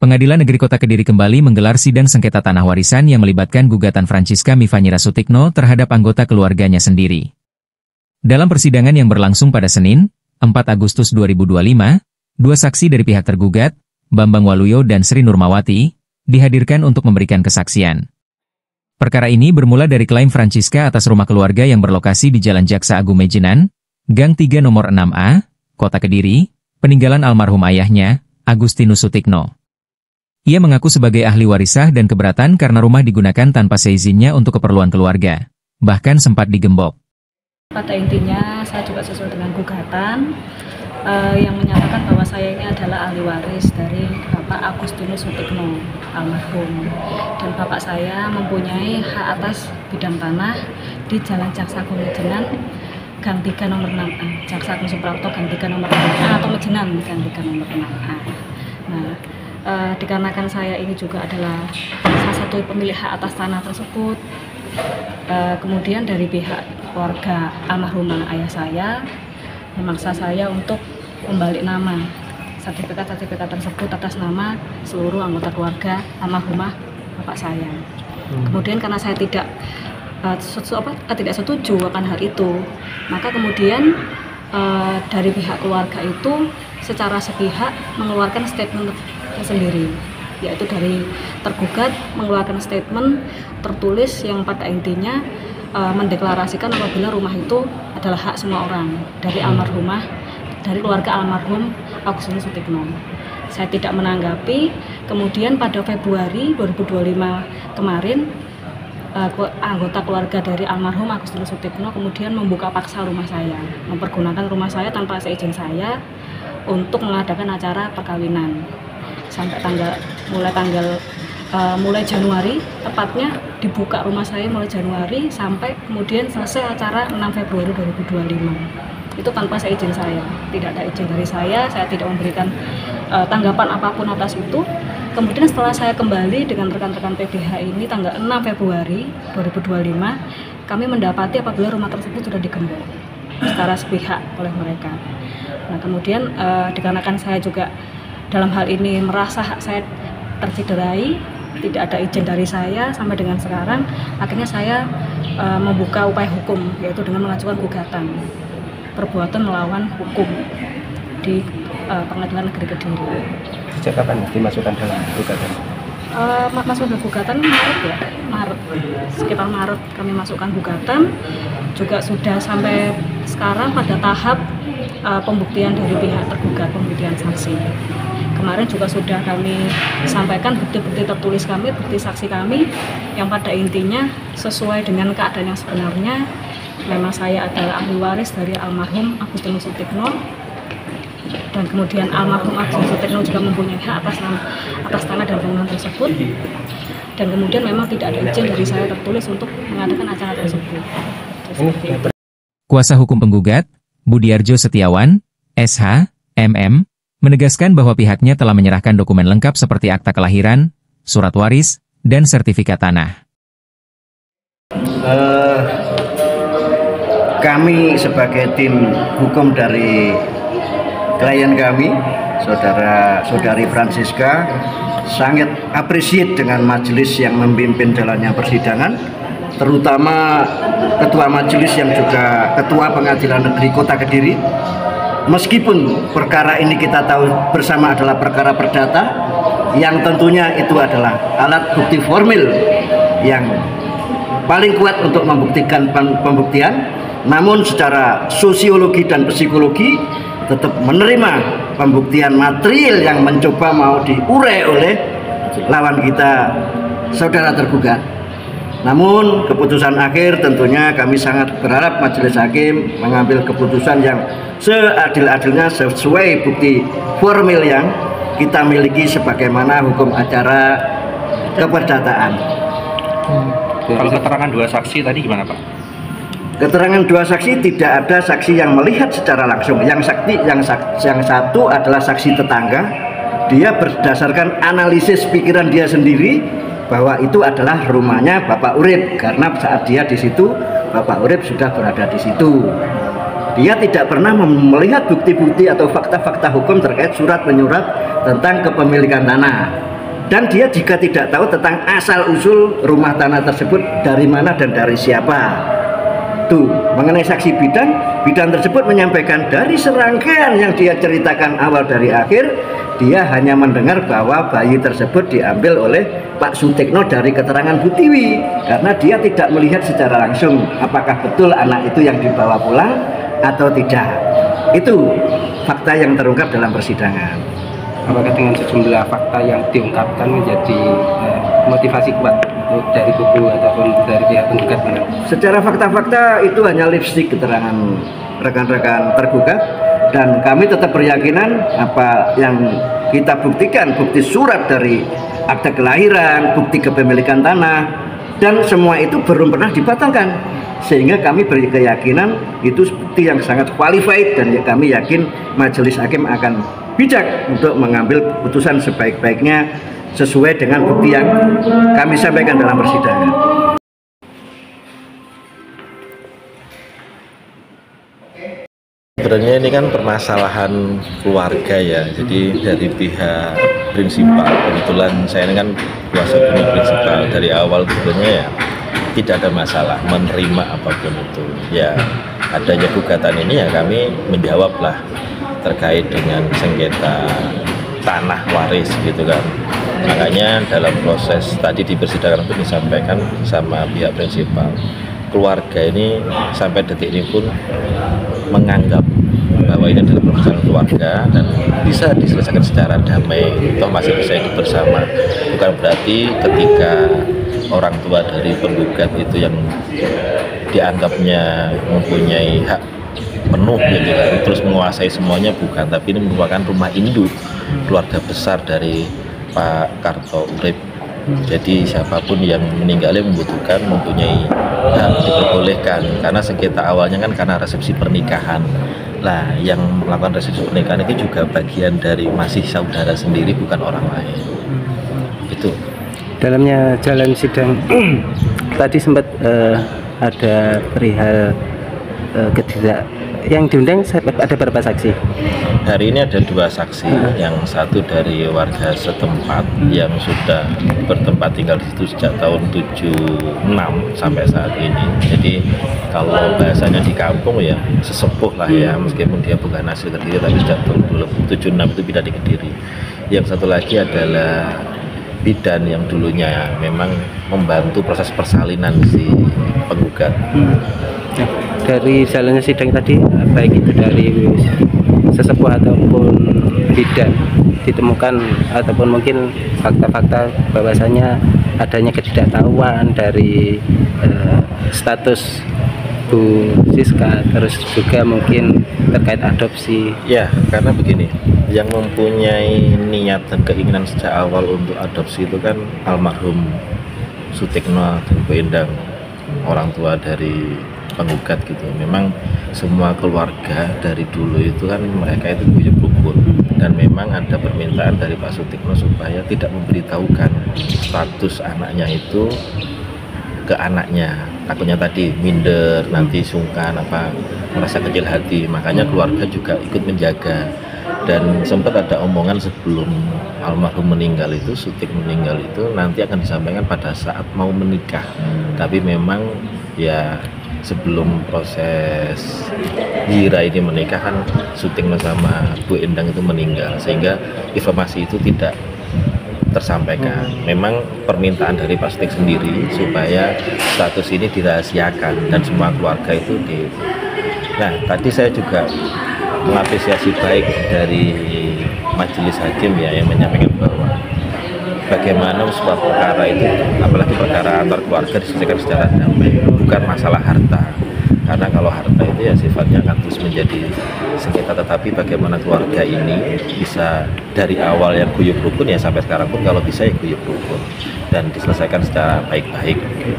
Pengadilan Negeri Kota Kediri kembali menggelar sidang sengketa tanah warisan yang melibatkan gugatan Francisca Mifanyira Sutikno terhadap anggota keluarganya sendiri. Dalam persidangan yang berlangsung pada Senin, 4 Agustus 2025, dua saksi dari pihak tergugat, Bambang Waluyo dan Sri Nurmawati, dihadirkan untuk memberikan kesaksian. Perkara ini bermula dari klaim Francisca atas rumah keluarga yang berlokasi di Jalan Jaksa Agung Mejenan, Gang 3 Nomor 6A, Kota Kediri, peninggalan almarhum ayahnya, Agustinus Sutikno. Ia mengaku sebagai ahli warisah dan keberatan karena rumah digunakan tanpa seizinnya untuk keperluan keluarga, bahkan sempat digembok. Pada intinya, saya juga sesuai dengan gugatan yang menyatakan bahwa saya ini adalah ahli waris dari Bapak Agustinus Sutikno, almarhum. Dan Bapak saya mempunyai hak atas bidang tanah di Jalan Jaksa Agung Mejenan, Gang 3 Nomor 6A, Jaksa Agung Suprapto Gang 3 Nomor 6A atau Mejenan Gang 3 Nomor 6A. Nah, dikarenakan saya ini juga adalah salah satu pemilik hak atas tanah tersebut, kemudian dari pihak keluarga almarhumah ayah saya memaksa saya untuk membalik nama sertifikat tersebut atas nama seluruh anggota keluarga almarhumah bapak saya. Kemudian karena saya tidak setuju akan hal itu, maka kemudian dari pihak keluarga itu secara sepihak mengeluarkan statement sendiri, yaitu dari tergugat mengeluarkan statement tertulis yang pada intinya mendeklarasikan apabila rumah itu adalah hak semua orang dari almarhumah, dari keluarga almarhum Agustinus Sutikno. Saya tidak menanggapi. Kemudian pada Februari 2025 kemarin, anggota keluarga dari almarhum Agustinus Sutikno kemudian membuka paksa rumah saya, mempergunakan rumah saya tanpa seizin saya untuk mengadakan acara perkawinan. Sampai mulai Januari, tepatnya dibuka rumah saya mulai Januari sampai kemudian selesai acara 6 Februari 2025. Itu tanpa seizin saya, tidak ada izin dari saya tidak memberikan tanggapan apapun atas itu. Kemudian setelah saya kembali dengan rekan-rekan PBH ini tanggal 6 Februari 2025, kami mendapati apabila rumah tersebut sudah digembok secara sepihak oleh mereka. Nah, kemudian dikarenakan saya juga dalam hal ini merasa hak saya tercederai, tidak ada izin dari saya sampai dengan sekarang, akhirnya saya membuka upaya hukum, yaitu dengan mengajukan gugatan perbuatan melawan hukum di Pengadilan Negeri Kediri. Sejak kapan dimasukkan dalam gugatan? Masuk ke gugatan Maret, sekitar Maret kami masukkan gugatan, juga sudah sampai sekarang pada tahap pembuktian dari pihak tergugat, pembuktian saksi. Kemarin juga sudah kami sampaikan bukti-bukti tertulis kami, bukti saksi kami, yang pada intinya sesuai dengan keadaan yang sebenarnya. Memang saya adalah ahli waris dari almarhum Agustinus Sutikno, dan kemudian almarhum Agustinus Sutikno juga mempunyai hak atas tanah dan bangunan tersebut, dan kemudian memang tidak ada izin dari saya tertulis untuk mengadakan acara tersebut. Kuasa hukum penggugat, Budiarjo Setiawan, SH, MM, menegaskan bahwa pihaknya telah menyerahkan dokumen lengkap seperti akta kelahiran, surat waris, dan sertifikat tanah. Kami sebagai tim hukum dari klien kami, saudari Francisca, sangat appreciate dengan majelis yang memimpin jalannya persidangan, terutama ketua majelis yang juga ketua Pengadilan Negeri Kota Kediri. Meskipun perkara ini kita tahu bersama adalah perkara perdata, yang tentunya itu adalah alat bukti formil yang paling kuat untuk membuktikan pembuktian, namun secara sosiologi dan psikologi tetap menerima pembuktian material yang mencoba mau diurai oleh lawan kita, saudara tergugat. Namun keputusan akhir tentunya kami sangat berharap majelis hakim mengambil keputusan yang seadil-adilnya sesuai bukti formil yang kita miliki sebagaimana hukum acara keperdataan. Kalau keterangan dua saksi tadi gimana, Pak? Keterangan dua saksi tidak ada saksi yang melihat secara langsung. Yang satu adalah saksi tetangga. Dia berdasarkan analisis pikiran dia sendiri bahwa itu adalah rumahnya Bapak Urip, karena saat dia di situ Bapak Urip sudah berada di situ. Dia tidak pernah melihat bukti-bukti atau fakta-fakta hukum terkait surat menyurat tentang kepemilikan tanah. dan dia jika tidak tahu tentang asal-usul rumah tanah tersebut dari mana dan dari siapa. Tuh, mengenai saksi bidan tersebut menyampaikan dari serangkaian yang dia ceritakan awal dari akhir, dia hanya mendengar bahwa bayi tersebut diambil oleh Pak Sutikno dari keterangan Bu Tiwi, karena dia tidak melihat secara langsung apakah betul anak itu yang dibawa pulang atau tidak. Itu fakta yang terungkap dalam persidangan. Apakah dengan sejumlah fakta yang diungkapkan menjadi motivasi kuat dari kubu ataupun dari pihak penggugat? Secara fakta-fakta itu hanya lipstik keterangan rekan-rekan tergugat, dan kami tetap berkeyakinan apa yang kita buktikan, bukti surat dari akte kelahiran, bukti kepemilikan tanah, dan semua itu belum pernah dibatalkan, sehingga kami berkeyakinan itu bukti yang sangat qualified, dan kami yakin majelis hakim akan bijak untuk mengambil putusan sebaik-baiknya sesuai dengan bukti yang kami sampaikan dalam persidangan. Sebenarnya ini kan permasalahan keluarga ya, jadi dari pihak prinsipal, kebetulan saya ini kan kuasa hukum prinsipal, dari awal sebenarnya ya tidak ada masalah menerima apapun itu. Ya adanya gugatan ini ya kami menjawab lah terkait dengan sengketa tanah waris gitu kan. Makanya dalam proses tadi di persidangan pun disampaikan sama pihak prinsipal, keluarga ini sampai detik ini pun menganggap bahwa ini adalah permasalahan keluarga dan bisa diselesaikan secara damai, toh masih bisa hidup bersama. Bukan berarti ketika orang tua dari penggugat itu yang dianggapnya mempunyai hak penuh gitu kan, terus menguasai semuanya, bukan, tapi ini merupakan rumah induk keluarga besar dari Pak Karto Urip. Jadi siapapun yang meninggalnya membutuhkan, mempunyai hak diperbolehkan, karena sengketa awalnya kan karena resepsi pernikahan. Lah yang melakukan resepsi pernikahan itu juga bagian dari masih saudara sendiri, bukan orang lain. Itu dalamnya jalan sidang tadi sempat ada perihal ketidak yang diundang ada berapa saksi? Hari ini ada 2 saksi, yang satu dari warga setempat yang sudah bertempat tinggal di situ sejak tahun 76 sampai saat ini. Jadi kalau bahasanya di kampung ya sesepuh lah ya, meskipun dia bukan asli Kediri tapi sejak tahun 76 itu pindah di Kediri. Yang satu lagi adalah bidan yang dulunya memang membantu proses persalinan si penggugat. Nah, dari jalannya sidang tadi, baik itu dari sesepuh ataupun bidan, ditemukan ataupun mungkin fakta-fakta bahwasanya adanya ketidaktahuan dari status Bu Siska, terus juga mungkin terkait adopsi. Ya, karena begini, yang mempunyai niat dan keinginan sejak awal untuk adopsi itu kan almarhum Sutikno dan Bu Endang, orang tua dari penggugat gitu. Memang semua keluarga dari dulu itu kan mereka itu guyub rukun, dan memang ada permintaan dari Pak Sutikno supaya tidak memberitahukan status anaknya itu ke anaknya, takutnya tadi minder, nanti sungkan apa merasa kecil hati. Makanya keluarga juga ikut menjaga, dan sempat ada omongan sebelum almarhum meninggal itu, Sutik meninggal itu nanti akan disampaikan pada saat mau menikah. Tapi memang ya sebelum proses Hira ini menikah kan Sutikno sama Bu Endang itu meninggal, sehingga informasi itu tidak tersampaikan. Memang permintaan dari Pak Sutik sendiri supaya status ini dirahasiakan dan semua keluarga itu di. Nah, tadi saya juga mengapresiasi baik dari majelis hakim ya, yang menyampaikan bahwa bagaimana sebuah perkara itu, apalagi perkara antar keluarga, diselesaikan secara damai, bukan masalah harta. Karena kalau harta itu ya sifatnya akan terus menjadi sengketa, tetapi bagaimana keluarga ini bisa dari awal yang guyub rukun ya sampai sekarang pun kalau bisa ya guyub rukun dan diselesaikan secara baik-baik gitu.